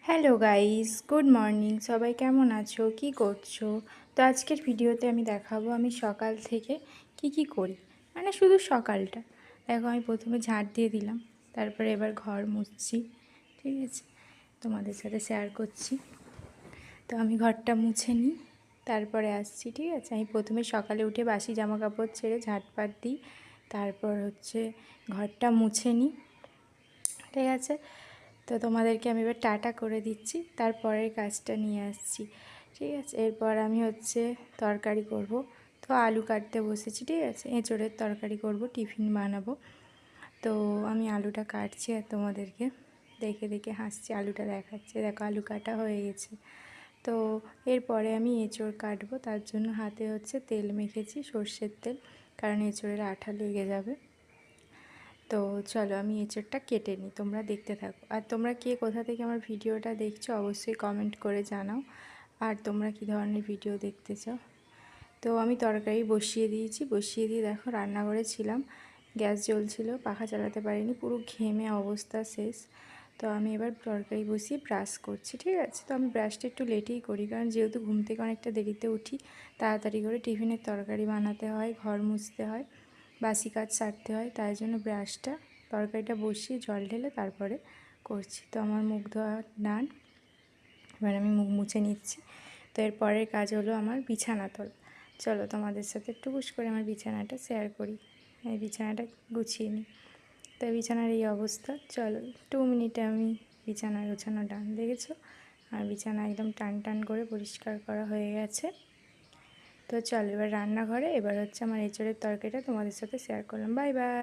Hello guys, good morning. সবাই কেমন আছো, কি করছো? তো আজকের ভিডিওতে আমি দেখাবো আমি সকাল থেকে কি করি, মানে শুধু সকালটা। দেখো, আমি প্রথমে ঝাড় দিয়ে দিলাম, তারপরে এবার ঘর মুছছি, ঠিক আছে? তোমাদের সাথে শেয়ার করছি। তো আমি ঘরটা মুছে নিই, তারপরে আসছি, ঠিক আছে? আমি প্রথমে সকালে উঠে বাসি জামা কাপড় ছেড়ে ঝাঁটপাট দিই, তারপর ঘরটা মুছে নিই, ঠিক আছে? তো তোমাদেরকে আমি এবার টাটা করে দিচ্ছি, তারপরের কাজটা নিয়ে আসছি, ঠিক আছে? এরপর আমি তরকারি করব। তো আলু কাটতে বসেছি, ঠিক আছে? এঁচোড়ের তরকারি করব, টিফিন বানাবো। তো আমি আলুটা কাটছি আর তোমাদেরকে দেখে দেখে হাসছি, আলুটা দেখাচ্ছি। দেখো, আলু কাটা হয়ে গেছে। তো এরপরে আমি এঁচোড় কাটবো, তার জন্য হাতে তেল মেখেছি, সর্ষের তেল, কারণ এঁচোড়ের আঠা লেগে যাবে। তো চলো আমি এঁচোড়টা কেটে নিই, তোমরা দেখতে থাকো। আর তোমরা কে কোথা থেকে আমার ভিডিওটা দেখছো অবশ্যই কমেন্ট করে জানাও, আর তোমরা কী ধরনের ভিডিও দেখতে চাও। তো আমি তরকারি বসিয়ে দিয়েছি, বসিয়ে দিয়ে দেখো রান্নাঘরে ছিলাম, গ্যাস জ্বলছিল, পাখা চালাতে পারিনি, পুরো ঘেমে অবস্থা শেষ। তো আমি এবার তরকারি বসিয়ে ব্রাশ করছি, ঠিক আছে? তো আমি ব্রাশটা একটু লেটেই করি, কারণ যেহেতু ঘুম থেকে অনেকটা দেরিতে উঠি, তাড়াতাড়ি করে টিফিনের তরকারি বানাতে হয়, ঘর মুছতে হয়, বাসি কাজ সারতে হয়, তাই জন্য তরকারিটা বসিয়ে জল ঢেলে তারপরে করছি। তো আমার মুখ ধোয়া ডান, এবার আমি মুখ মুছে নিচ্ছি। তো এর পরের কাজ হলো আমার বিছানা তোলা। চলো তোমাদের সাথে টুকুস করে আমার বিছানাটা শেয়ার করি, এই বিছানাটা গুছিয়ে নিই। তো বিছানার এই অবস্থা। চলো 2 মিনিটে আমি বিছানা গোছানো ডান, দেখেছো? আর বিছানা একদম টান টান করে পরিষ্কার করা হয়ে গেছে। তো চলো এবার রান্নাঘরে, এবার আমার এঁচোড়ের তরকারিটা তোমাদের সাথে শেয়ার করলাম। Bye bye.